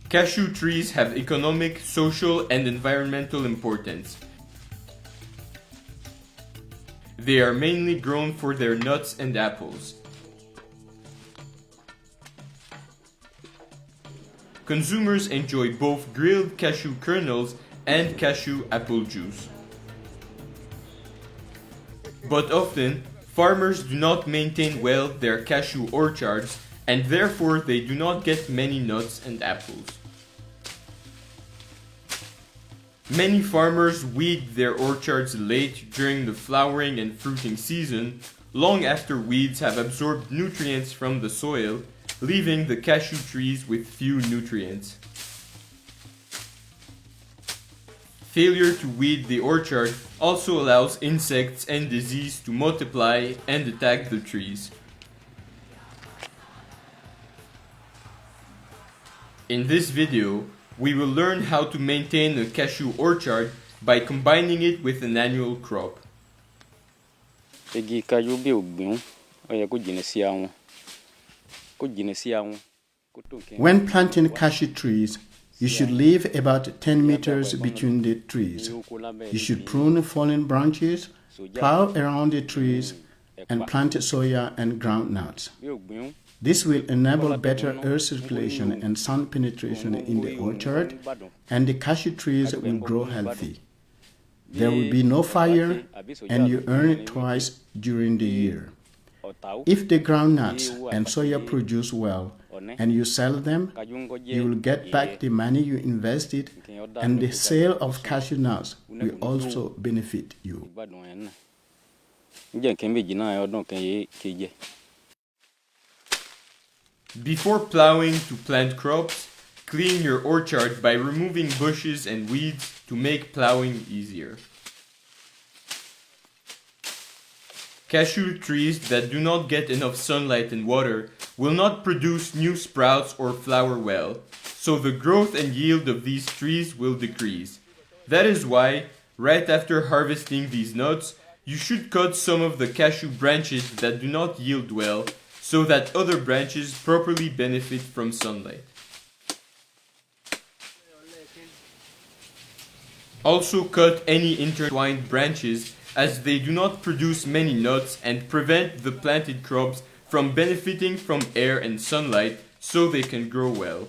Cashew trees have economic, social, and environmental importance. They are mainly grown for their nuts and apples. Consumers enjoy both grilled cashew kernels and cashew apple juice. But often, farmers do not maintain well their cashew orchards, and therefore they do not get many nuts and apples. Many farmers weed their orchards late during the flowering and fruiting season, long after weeds have absorbed nutrients from the soil, leaving the cashew trees with few nutrients. Failure to weed the orchard also allows insects and disease to multiply and attack the trees. In this video, we will learn how to maintain a cashew orchard by combining it with an annual crop. When planting cashew trees, you should leave about 10 meters between the trees. You should prune fallen branches, plow around the trees, and plant soya and groundnuts. This will enable better air circulation and sun penetration in the orchard, and the cashew trees will grow healthy. There will be no fire, and you earn it twice during the year. If the groundnuts and soya produce well, and you sell them, you will get back the money you invested, and the sale of cashew nuts will also benefit you. Before plowing to plant crops, clean your orchard by removing bushes and weeds to make plowing easier. Cashew trees that do not get enough sunlight and water will not produce new sprouts or flower well, so the growth and yield of these trees will decrease. That is why, right after harvesting these nuts, you should cut some of the cashew branches that do not yield well, so that other branches properly benefit from sunlight. Also cut any intertwined branches, as they do not produce many nuts and prevent the planted crops from benefiting from air and sunlight so they can grow well.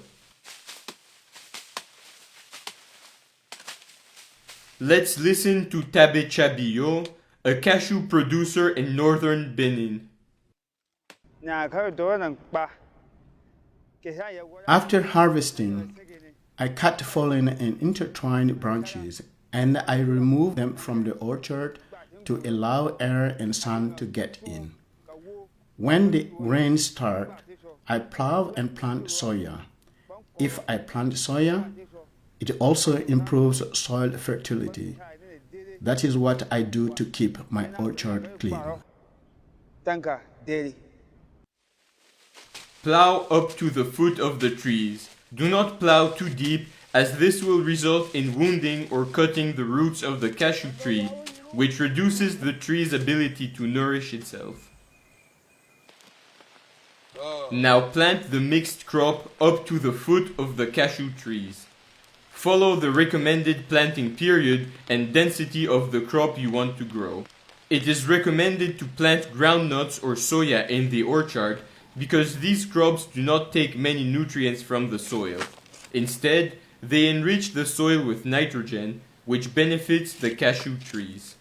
Let's listen to Tabe Chabiyo, a cashew producer in northern Benin. After harvesting, I cut fallen and intertwined branches, and I remove them from the orchard to allow air and sun to get in. When the rains start, I plow and plant soya. If I plant soya, it also improves soil fertility. That is what I do to keep my orchard clean. Plow up to the foot of the trees. Do not plow too deep, as this will result in wounding or cutting the roots of the cashew tree, which reduces the tree's ability to nourish itself. Now plant the mixed crop up to the foot of the cashew trees. Follow the recommended planting period and density of the crop you want to grow. It is recommended to plant groundnuts or soya in the orchard because these crops do not take many nutrients from the soil. Instead, they enrich the soil with nitrogen, which benefits the cashew trees.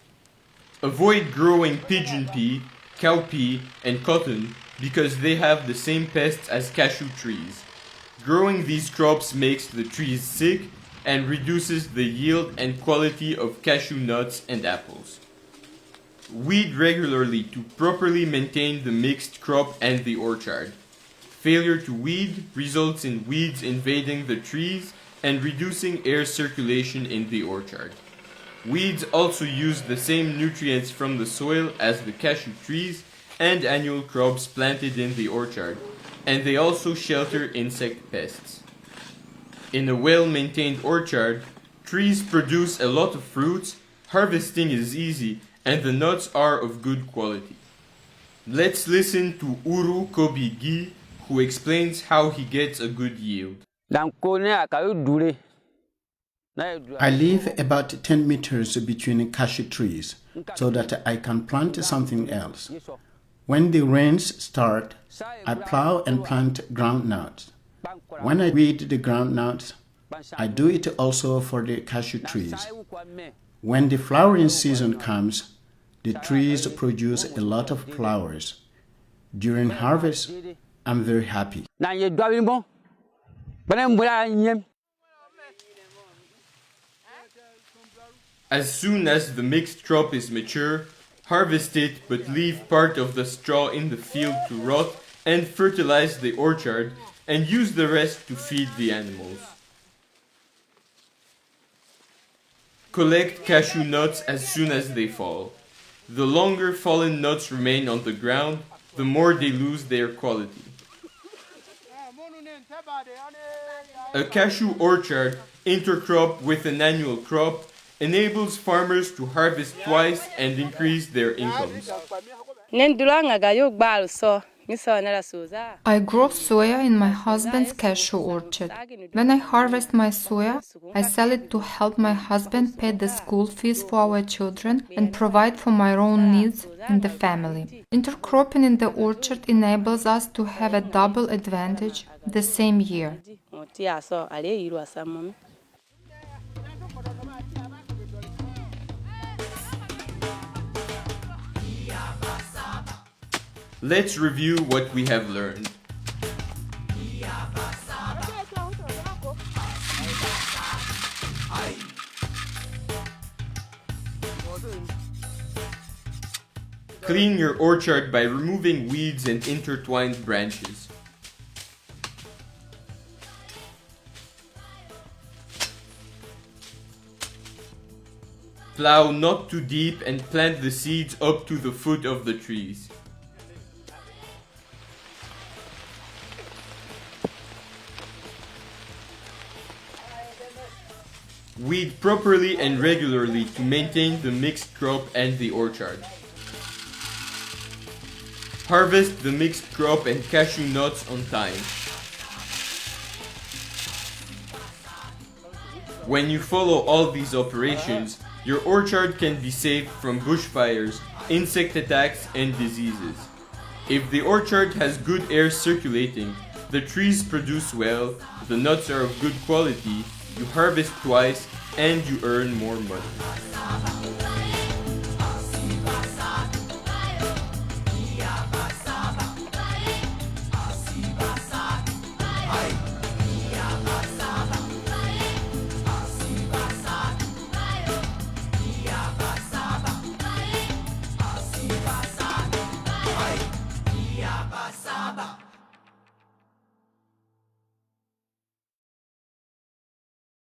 Avoid growing pigeon pea, cowpea, and cotton because they have the same pests as cashew trees. Growing these crops makes the trees sick and reduces the yield and quality of cashew nuts and apples. Weed regularly to properly maintain the mixed crop and the orchard. Failure to weed results in weeds invading the trees and reducing air circulation in the orchard. Weeds also use the same nutrients from the soil as the cashew trees and annual crops planted in the orchard, and they also shelter insect pests. In a well-maintained orchard, trees produce a lot of fruits, harvesting is easy, and the nuts are of good quality. Let's listen to Uru Kobigi, who explains how he gets a good yield. I leave about 10 meters between cashew trees so that I can plant something else. When the rains start, I plow and plant groundnuts. When I weed the groundnuts, I do it also for the cashew trees. When the flowering season comes, the trees produce a lot of flowers. During harvest, I'm very happy. As soon as the mixed crop is mature, harvest it but leave part of the straw in the field to rot and fertilize the orchard and use the rest to feed the animals. Collect cashew nuts as soon as they fall. The longer fallen nuts remain on the ground, the more they lose their quality. A cashew orchard, intercrop with an annual crop, enables farmers to harvest twice and increase their incomes. I grow soya in my husband's cashew orchard. When I harvest my soya, I sell it to help my husband pay the school fees for our children and provide for my own needs in the family. Intercropping in the orchard enables us to have a double advantage the same year. Let's review what we have learned. Clean your orchard by removing weeds and intertwined branches. Plow not too deep and plant the seeds up to the foot of the trees. Weed properly and regularly to maintain the mixed crop and the orchard. Harvest the mixed crop and cashew nuts on time. When you follow all these operations, your orchard can be saved from bushfires, insect attacks, and diseases. If the orchard has good air circulating, the trees produce well, the nuts are of good quality, you harvest twice, and you earn more money.